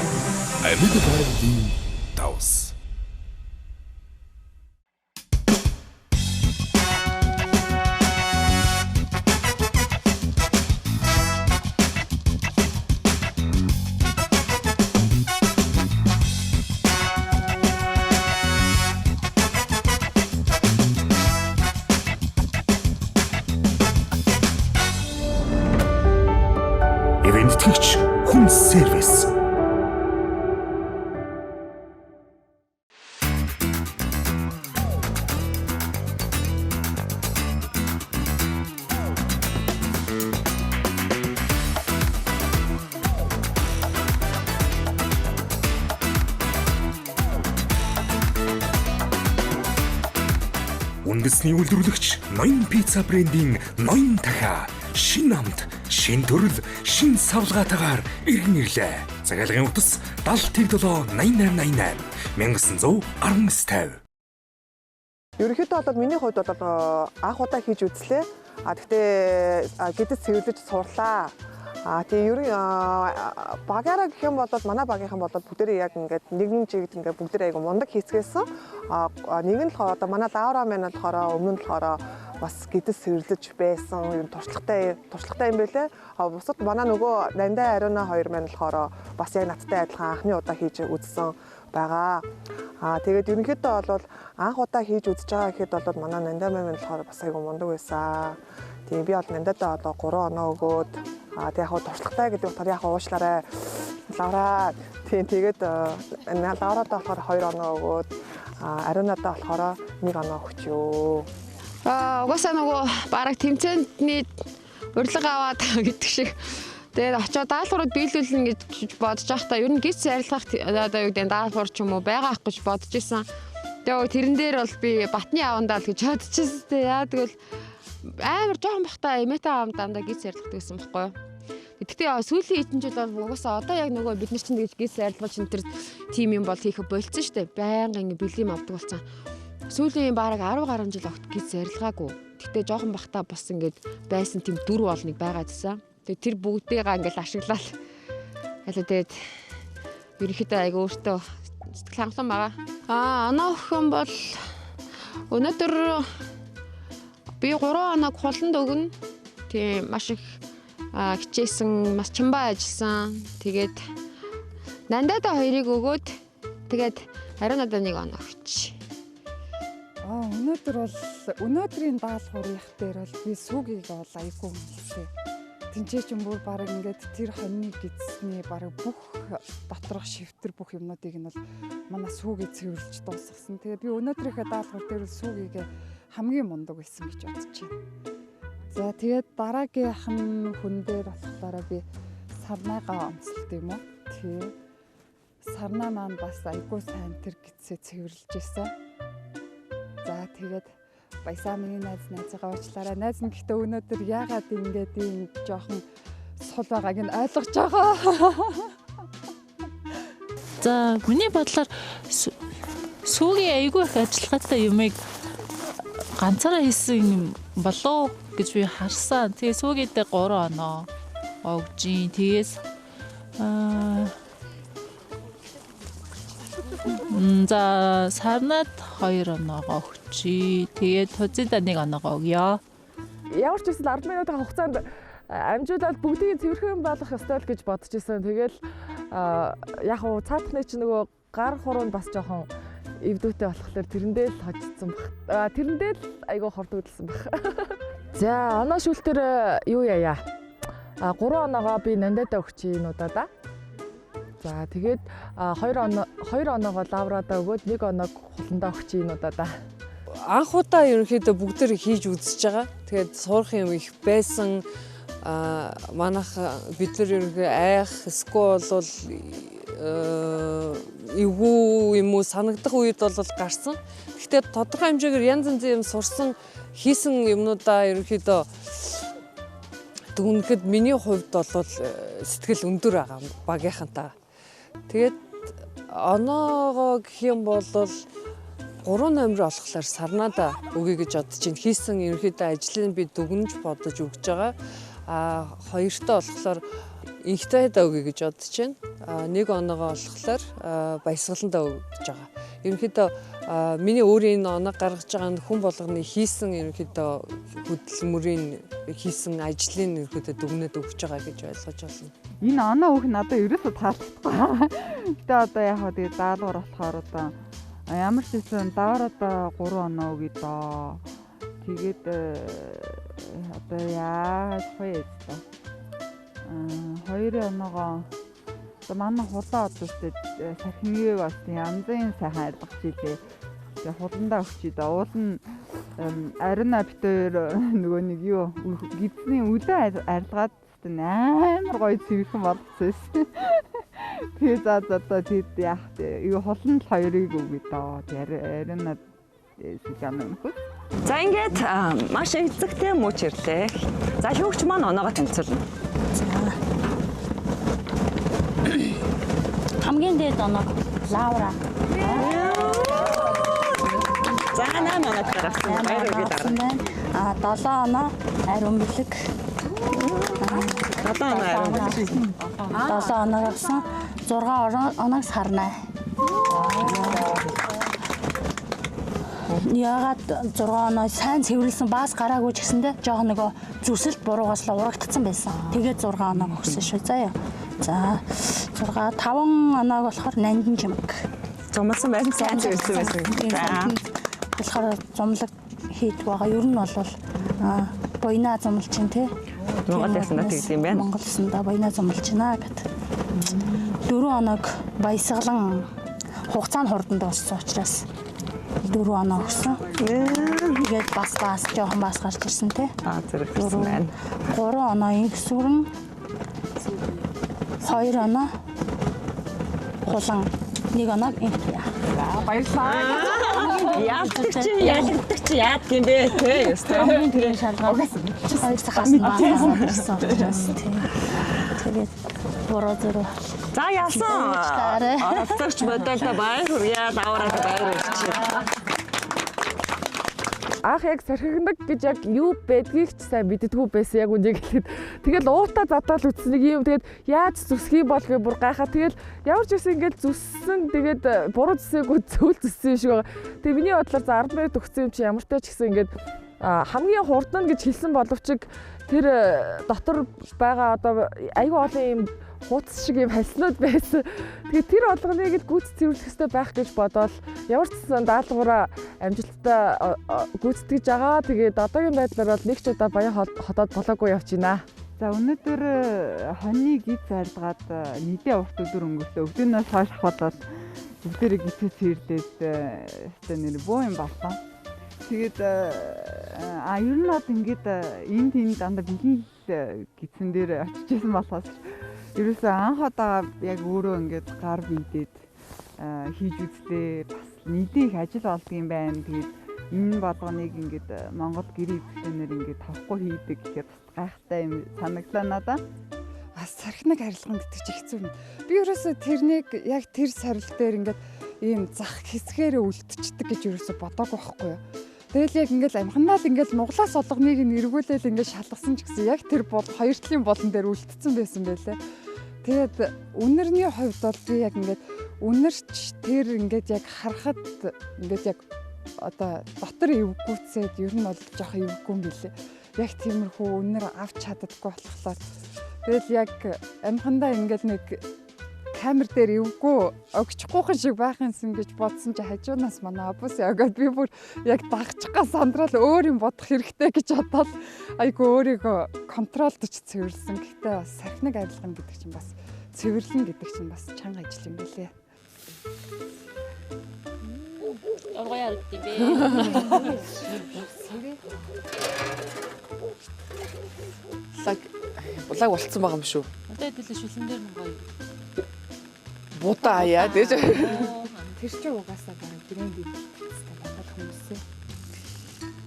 Амьд байгалийн давс. Эвентгэгч хүн сервис. үндэсний үйлдвэрлэгч Ноён пицца брендийн Ноён дахиа шинэ амт, шинэ төрөл, шинэ савлгаатайгаар иргэн ирлээ. Захиалгын утас 70 8888 191950. Ерөнхийдөө бол миний хувьд бол анх удаа хийж үзлээ. Гэхдээ гэдэс цэвэрлэж сурлаа. Тэгээ багаараа гэх юм бол манай багийнхан бол бүгдээрээ яг ингээд нэгэн чигт ингээд бүгдээрээ айгу мундаг хийцгээсэн. Нэг нь л одоо манай лавра маань болохоор өмнө нь болохоор бас гэдэс цэвэрлэж байсан. Ер нь туршлагатай юм байлээ. Бусад манай нөгөө Нандаа Ариуна хоёр маань болохоор бас яг надтай адилхан анхны удаа хийж үзсэн байгаа. Тэгээд ерөнхийдөө бол анх удаа хийж үзэж байгаа гэхэд бол манай Нандаа маань болохоор бас айгу мундаг байсан. Тийм би бол Нандаадаа одоо 3 оноо өгөөд тэг яг туршлагатай гэдэг утгаар яг уушлаарай. Лавра тийм тэгээд лавраадаа болохоор 2 оноо өгөөд Ариунаадаа болохоор 1 оноо өгчөө. Угаасаа нөгөө бараг тэмцээний урилга аваад гэдэг шиг тэгээд очиод даалгаврууд биелүүлнэ гэж бодож байхдаа ер нь гис арилгах одоо юу гэдэг даалгавар ч юм уу байгаа ах гэж бодож исэн. Тэгээд тэрэн дээр бол би батны авандаа л гэж бодож исэн тэ яа тэгвэл амар жоохон бахта эмээтэй аав дандаа гис арилгадаг гэсэн байхгүй юу. Гэхдээ сүүлийн хэдэн жил бол угаасаа одоо яг нөгөө бид нар чинь тэгж гис арилгаж энэ төр тим юм бол хийх болцсон шүү дээ. Байнга ингэ бэлэм авдаг болсон. Сүүлийн бараг 10 гаруй жил огт гис арилгаагүй. Гэхдээ жоохон бахта бас ингэ байсан тийм дүр бол нэг байгаа гэсэн. Тэгээ тэр бүгдээгээ ингээл ашиглаад ялаа тэгээд ерөнхийдөө айгу өөртөө сэтгэл хангалуун байгаа. Оноо өхөн бол өнөөдөр би 3 оног хуланд өгнө. Тийм маш их хичээсэн, маш чамбаа ажилласан. Тэгээд Нандаадаа 2-ыг өгөөд тэгээд Ариунаадаа 1 оноо өгч. Өнөөдрийн даалгавар их дээр бол би сүүгийг бол айгүй хэлсэн. Тинчээ ч юм бүр баг ингээд тэр хоньны гидсний баг бүх доторх шивтэр бүх юмнуудыг нь бол манай сүүгийг цэвэрлж дуусгасан. Тэгээ би өнөөдрийнхээ даалгавар дээр сүүгийг хамгийн мундаг байсан гэж бодож байна. За тэгээд дараагийнхан хүн дээр болохоор би сарнаагаа онцлт юм уу? Тий. Сарнаа маань бас айгүй сайн тэр гидсээ цэвэрлж исэн. За тэгээд баясаа миний найзаагаа уучлаарай. Найз нь гэхдээ өнөөдөр яагаад ингэж ийм жоохон сул байгааг нь ойлгож байгаа. За миний бодлоор сүүгийн айгүй их ажиллагаатай юмыг ганцаараа хийсэн юм болов гэж би харсан. Тэгээ сүүгээдээ 3 оноо өгж ийн. Тэгээс за сарнаад 2 оноогоо өгчий. Тэгээд хузидаа 1 оноогоо өгье. Ямар ч үсэл 10 минутын хугацаанд амжуулаад бүгдийг цэвэрхэн болгох ёстой л гэж бодож исэн. Тэгэл яг уу цаатхны чинь нөгөө гар хуруунд бас жоохон эвдүүтэй болохоор тэрэндээ л хожсон баг. Тэрэндээ л айгүй хордогдсон баг. За оноо шүүлтэр юу яая? 3 оноогоо би Нандаадаа өгчий энэ удаа да. За тэгээд 2 оноогоо лавраадаа өгөөд 1 оноог хуландаа өгчий энэ удаа да. Анх удаа ерөнхийдөө бүгдээр хийж үзэж байгаа. Тэгээд сурах юм их байсан. Манайх бид нар ерөнхий айх эсвэл бол эвгүй юм уу санагдах үед бол гарсан. Гэхдээ тодорхой хэмжээгээр янз янзын юм сурсан хийсэн юмнуудаа ерөнхийдөө дүнхэд миний хувьд бол сэтгэл өндөр байгаа багийнхантаа. Тэгээд оноогоо гэх юм бол 3 номер олохлоор сарнаадаа өгье гэж бодож байна. Хийсэн ерөнхийдөө ажлыг би дүгнэж бодож өгч байгаа. Хоёртоо болохоор инхтэйдээ өгье гэж бодож байна. 1 оноогоо олохлоор баясгаландаа өгч байгаа. Ерөнхийдөө миний өөрийн оноо гаргаж байгаа нь хүн болгоны хийсэн ерөнхийдөө хөдөлмөрийн хийсэн ажлын ерөнхийдөө дүгнээд өгч байгаа гэж ойлгож байна. Энэ оноо өөх надад ерөөсөө таалагдахгүй. Гэтэ одоо яг хаа тэгээ даалгавар болохоор одоо ямар ч гэсэн даваараа 3 оноо өгье доо. Тэгээд одоо яаж вэ? 2 оноогоо одоо манай хулаа одоо сархиныг бас янзын сайхан арилгах жилээ. Тэгээ хуландаа өгчий доо. Уул нь Ариуна битээр нөгөө нэг юу гидсний үлээ арилгаад амар гоё цэвэрхэн болгоцсон. Тэгээ за одоо тэд яах вэ? Юу хуланд 2-ыг өгье доо. Тэгээ Ариуна сэгэн нөхөд. За ингээд маш эзэгтэй мууч ирлээ. За шүүгч маань оноогоо танилцуулна. Хамгийн дээд оног Лаура. За 8 оног гаргасан. Баяр үргэлж дараа. 7 оноо ариун бэлэг. 7 оноо ариун бэлэг. 7 оноо авсан. 6 оног сарнай. Ягаад 6 оноо сайн цэвэрлсэн баас гараагүй ч гэсэндээ жоох нөгөө зүсэлт буруугаас л урагдсан байсан. Тэгээд 6 оноо өгсөн шүү заяа. За 6 5 оноог болохоор нандин чимэг. Зумлсан байсан сайн цэвэрлсэн байсан. За болохоор зумлаг хийдэг байгаа. Ер нь бол буйнаа зумлж чинь тий. Монгол ясна тэгдэм юм байна. Монгол ясна буйнаа зумлж байна гэд. 4 оног баясгалан хугацаанд хурдан дууссан учраас 4 оноо өгсөн. Тэгээд бас жоохон бас гарч ирсэн тий. Зэрэгсэн байна. 3 оноо инксүрэн 2 оноо хулан 1 оноо инкия. Баярлалаа. Яалтдаг чи яадаг юм бэ те? Хамгийн түрэн шалгал. Хоёр цагаас нь баасан тий. Тэгээд бороо зөрөө. За ялсан. Оролцогч бодолтой баяр хүргье. Лаураад баяр хүргье. Ах яг сархигнаг гэж яг юу байдгийг ч сайн мэддэггүй байсан яг үнийг хэлэхэд тэгэл уутаа задаал үтснийг юм тэгээд яаж зүсхий бол гэ бүр гайхаа тэгэл ямар ч үсэн ингээл зүссэн тэгээд буруу зүсээгүй зөвл зүссэн юм шиг байгаа. Тэгээд миний бодлоор за 10 минут өгсөн юм чи ямар ч тач гэсэн ингээд хамгийн хурдан гэж хэлсэн боловч тэр дотор байгаа одоо айгүй олон юм хууц шиг юм халснууд байсан. Тэгээд тэр олгоныг л гүйц цэвэрлэх хэрэгтэй байх гэж бодоод ямар ч даалгавраа амжилттай гүйцэтгэж байгаа. Тэгээд одоогийн байдлаар бол нэг ч удаа баян хотоод болоогүй явж байна. За өнөөдөр хоньны гид зайлгаад нийтээ урт өдөр өнгөрсөн. Өглөөнөөс хойш хаваад бүгдээрээ гитээ цэрлээд өстой нэр боо юм болсон. Тэгээд ер нь над ингээд энд дандаа бэлгийн гидсэн дээр очижсэн болохоос ерөөсөө анх удаа яг өөрөө ингээд гар бийдээд хийж үзлээ. Бас нийтээ их ажил болдго юм байна. Тэгээд энэ болгоныг ингээд Монгол гэр эзэмшнээр ингээд тавхгүй хийдэг гэхээр бас гайхалтай юм санагдлаа надад. Сархинаг харилцан гэдэг чинь хэцүү юм. Би ерөөсөө тэрнийг яг тэр сорил дээр ингээд ийм зах хэсгээрээ үлдчихдэг гэж ерөөсөө бодоогүй байхгүй юу. Тэгэл яг ингээд амханаа л ингээд нуглаас олгоныг нь эргүүлээл ингээд шалгасан ч гэсэн яг тэр бол хоёр талын болон дээр үлдсэн байсан байлээ. Тэгээд үнэрний хувьд бол би яг ингээд үнэрч тэр ингээд яг харахад ингээд яг одоо дотор эвгүүцээд ер нь бол жоох эвгүй юм билээ. Яг тиймэрхүү үнэр авч чаддаггүй болохоор тэгэл яг амхандаа ингээд нэг камер дээр эвгүй өгчихгүйхэн шиг байх юмсан гэж бодсон чи хажуунаас манай абус яагаад би бүр яг дагчихгаа сандрал өөр юм бодох хэрэгтэй гэж бодоод айгу өөрийгөө контролдож цэвэрлсэн. Гэхдээ бас сархинаг арилгана гэдэг чинь бас цэвэрлэн гэдэг чинь бас чанга ажил юм байлээ. Оргой харагдав би. Булаг болцсон байгаа юм шүү. Одоо хэдүүлээ шүлэн дээр нь гоё. Будаа яа гэж. Тэр чинь угаасаа бараг брэнд хэлсэн Монгол хүмүүсээ.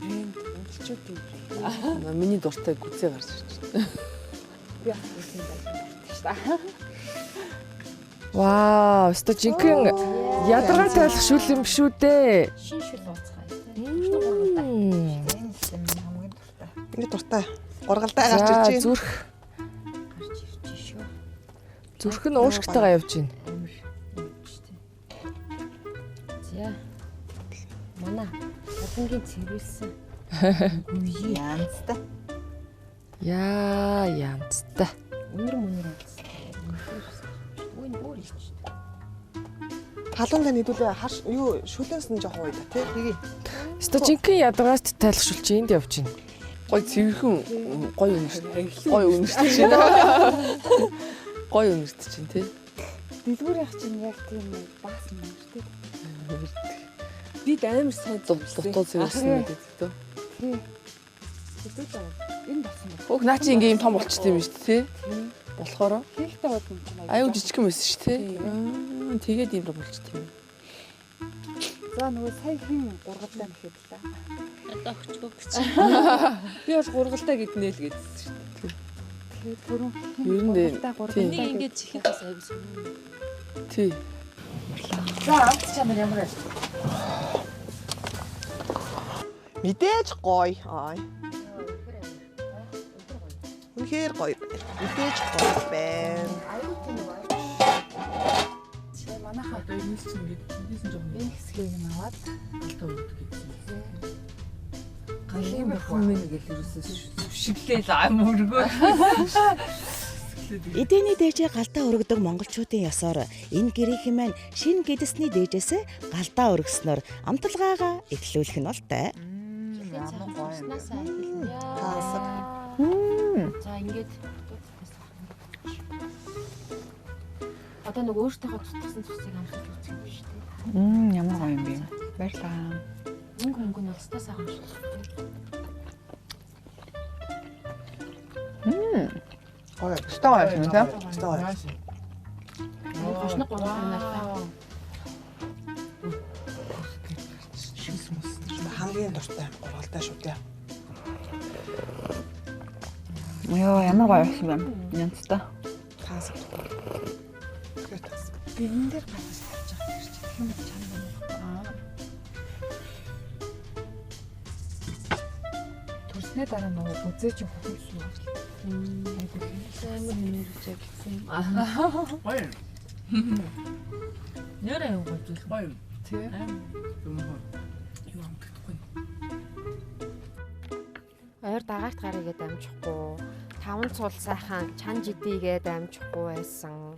Брэнд монголчууд юм. Миний дуртай гүзээ гарч ирж байна. Би ахсан байна шүү дээ. Вау, өстө жинхэнэ ядаргаа тайлах шүл юм шүү дээ. Шин шүл ууцгаа. Хамгийн дуртай. Миний дуртай. Гургалдаа гарч ирж байна. Зүрх. Гарч ирж шүү. Зүрх нь уушгтайгаа явж байна. За. Манай хатангийн цэвэрлсэн. Янзтай. Яа, янзтай. Өнөр болсон. Өн өөр ихч. Халуун дээр хэдүүлээ хар юу шүлэнс нь жоох уу да тий. Өстө жинхэнэ ядаргаас тайлах шүл чи энд явж байна. Гой цэвэрхэн гой үнэрч. Гой үнэрч байна. Гой үнэрч чинь тий. Дэлгүүрийнх чинь яг тийм баас юм шүү дээ. Би амар сайн зовлогтой цэвэрсэн гэдэг дээ. Тий. Хэдүүлээ энэ болсон байна. Хөөх наа чи ингээм том болчт юм шүү дээ тий. Болохоро Хийхтэй бодсон юм. аюу жижигхэн байсан шүү тий. Тэгээд юм болчт юм. За нөгөө сая хин гургалтай юм гэхэд та. Одоо өгчгүй гэж. Би бол гургалтай гэднэ л гэдэг шүү дээ. Тэгээ түрүүн Ер нь Энийг ингэж чихээс авсан. Тий. За амт чанар ямар вэ? Мэдээж гоё. Аа. Үнэхээр гоё. Мэдээж гоё байна. Манайхаа одоо энэ чинь ингээд хийсэн жоо энэ хэсгийг нь аваад алтаа өгдөг гэсэн. Галын бахан мэн гэж юусээс шиглээл амөргөө. Эдээний дээжээ галдаа өргөдөг монголчуудын ёсоор энэ гэрийнхэн маань шинэ гэдэсний дээжээс галдаа өргөснөөр амталгаагаа эхлүүлэх нь бол тай. За ингээд одоо нэг өөртөөхөө тутгсан цусыг амжилт үзэх юм шүү дээ. Ямар гоё юм бэ? Баярлалаа. Хөнгөн бол өстой сайхан шүү. Гоё. Өстой гоё юм тийм. Өстой гоё. Хошног гурванаар та. Хамгийн дуртай гургалтай шүү дээ. Йоо, ямар гоё юм бэ? Янцтай. Таас. Энэ дээр гатаж тавьж байгаа гэж юм чанга. Төрснээ дараа нөгөө бүзээ чи хөвсөн. Амар нэрж гэсэн юм. Гоё. Нэрээ юу гэж Гоё. Тий. Юу амтдаггүй. Ойр дагаарт гарыгээд амжихгүй. Таван цул сайхан чан жидийгээд амжихгүй байсан.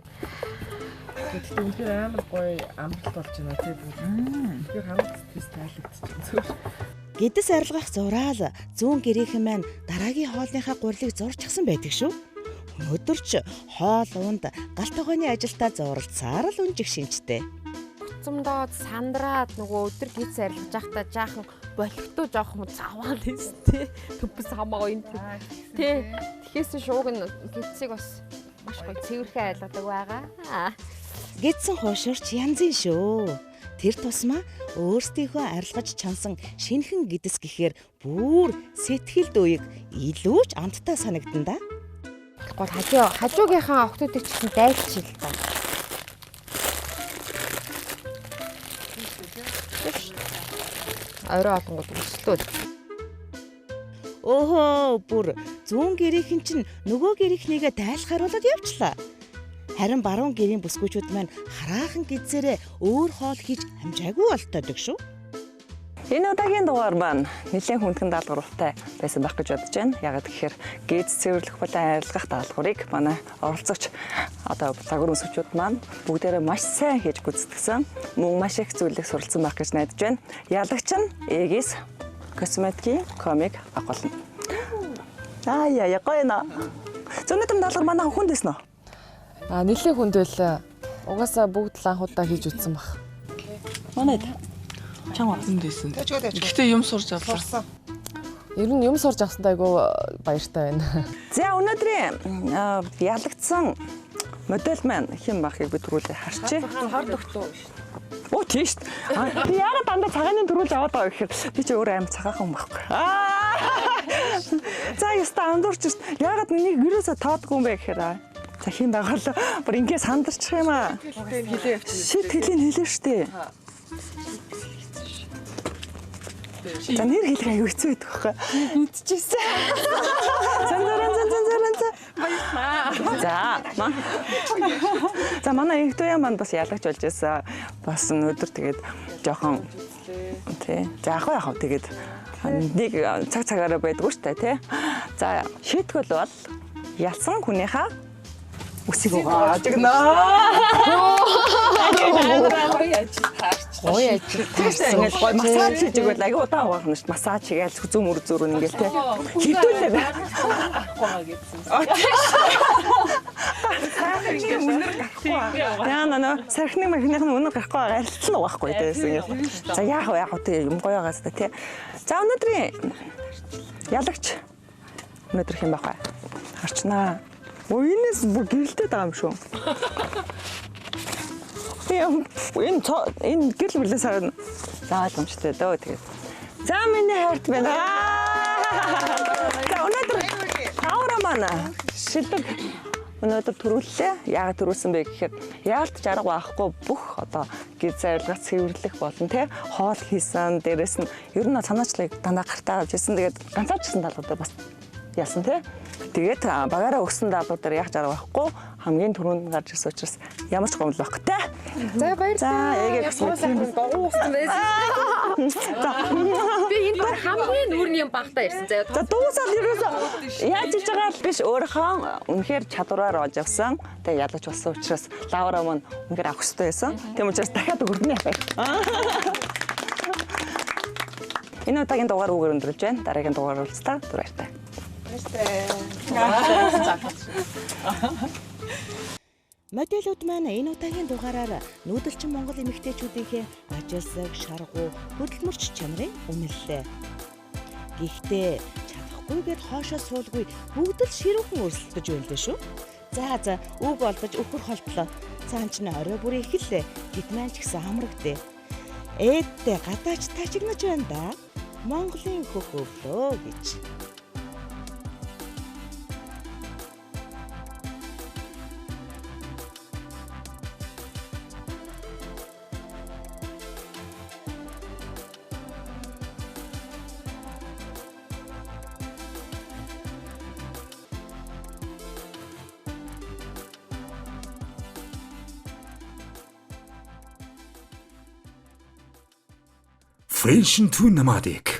Гэхдээ үнэхээр амар гоё амралт болж байна тий. Тэгэхээр хамт стресс тайлагдчихсан. Гэдэс арилгах зураал зүүн гэрийнхэн маань дараагийн хоолныхаа гурилыг зурчихсан байдаг шүү. Өнөөдөр ч хоол унд галт тогооны ажилдаа зуралцсаар л үнжих шинжтэй. Уцамдоод сандраад нөгөө өдөр гиз арилгаж байхдаа жаахан болохтуу жоохон заваал хийсэн тий. Төбс хамаагаа энэ тий. Тэхээс шууг нь гидсийг бас маш гоё цэвэрхэн айлгадаг байгаа. Гэдсэн хуушурч янзын шүү. Тэр тусмаа өөрсдийнхөө арилгаж чансан шинхэн гэдэс гэхээр бүр сэтгэл дүйг илүү ч амттай санагдан да. Гол хажуугийнхаа охтуудыг ч гэсэн дайлчих л та. Орой олонгод өслөө. Өөхөө бүр зүүн гэрийнхэн чинь нөгөө гэрийнхнийгээ дайлахаруулаад явчлаа. Харин баруун гэрийн бүсгүүчүүд маань хараахан гидсээрээ өөр хоол хийж амжаагүй болтойдог шүү. Энэ удаагийн дугаар маань нэлээд хүндхэн даалгавартай байсан байх гэж бодож байна. Ягаад гэхээр гидс цэвэрлэх болон арилгах даалгаврыг манай оролцогч одоо загвар өсвчүүд маань бүгдээрээ маш сайн хийж гүйцэтгсэн. Мөн маш их зүйлийг суралцсан байх гэж найдаж байна. Ялагч нь Эгис косметикийн комик агуулна. Яа гоё нэ. Зөнөтөм даалгавар манай хүнд байсан уу? Нэлээд хүнд байлаа. Угаасаа бүгд л анхудаа хийж үтсэн баг. Манай чам хүндээсэн. Гэхдээ юм сурж авсан. Ер нь юм сурж авсантай айгу баяртай байна. За өнөөдрийн ялагдсан модель маань хэн бахыг би түрүүлээ харчээ. Хор дөгтөө. Оо тийш. Би яагаад дандаа цагааны төрүүл аваад байгаа гэхээр би ч өөр аим цагаахан байхгүй. За яста андуурч яагаад нэг гэрээсээ тоодгүй юм бэ гэхээр за хэн байгаа л бүр ингэ сандарчих юм аа. Шит хэлийг хэлээ штэ. За нэр хэлэх аюу хэцүү байдаг байхгүй. Үдчихсэн. Баярлалаа. За манай ихтэй маань бас ялагч болж байсан. Бас өнөөдөр тэгээд жоохон тий. За яах вэ тэгээд нэг цаг цагаараа байдгүй шүү дээ тий. За шийтгэл бол ялсан хүнийхээ үсийг угааж гоё ажил таарсан. Ингээд гоё массаж хийж өгвөл аягүй удаан угаах нь шүү. Массаж хийгээл зүүн мөр зүүрүүн ингээд тий. Хитүүлээ. Яа наа сархины махных нь өнөр гарахгүй байгаа арилтал нь угаахгүй дээсэн. За яах вэ тий юм гоё байгаас та тий. За өнөөдрийн ялагч өнөөдөр хэм байх вэ? Харчнаа. Өөнөөс бүр гэрэлтэй байгаа юм шүү. Тийм энэ гэрэл бүлээс харна. За ойлгомжтой дөө тэгээд. За миний хайрт байна. За өнөөдөр тавра манай шилдэг өнөөдөр төрүүллээ. Яагаад төрүүлсэн бэ гэхээр яалтч арга байхгүй бүх одоо гэр зайлгаас цэвэрлэх болон тий хоол хийсэн дээрэс нь ер нь санаачлалыг дандаа гартаа авч ирсэн. Тэгээд ганцаар ч гэсэн даалгавар бас яасан тий. Тэгээд багаараа өгсөн даалгавар дээр яах арга байхгүй хамгийн түрүүнд гарч ирсэн учраас ямар ч гомдол байхгүй тий. За баярлалаа. За яг гэсэн догоо уусан байсан. Би энэ бол хамгийн нүүрний юм багтаа ирсэн. За дуусаад ерөөсөө яаж хийж байгаа л биш өөрийнхөө үнэхээр чадвараар олж авсан. Тэгээ ялаж болсон учраас лавра маань үнэхээр авах хэрэгтэй байсан. Тийм учраас дахиад өгөрдөн яах вэ? Энэ удаагийн дугаар үгээр өндөрлж байна. Дараагийн дугаар уулзлаа. Түр баяртай. Модельуд маань энэ удаагийн дугаараар нүүдэлчин Монгол эмэгтэйчүүдийнхээ ажилсаг, шаргуу, хөдөлмөрч чанарын үнэллээ. Гэхдээ чадахгүйгээр хоошоо суулгүй бүгд л ширүүхэн өрсөлдөж байлаа шүү. За үг олдож өхөр холтлоо. Цаан ч орой бүр эхэллээ. Гэт маань ч гэсэн амрагдээ. Ээдтэй гадаач тажигнаж байна да. Монголын хөх өвлөө гэж. Fashion to Nomadic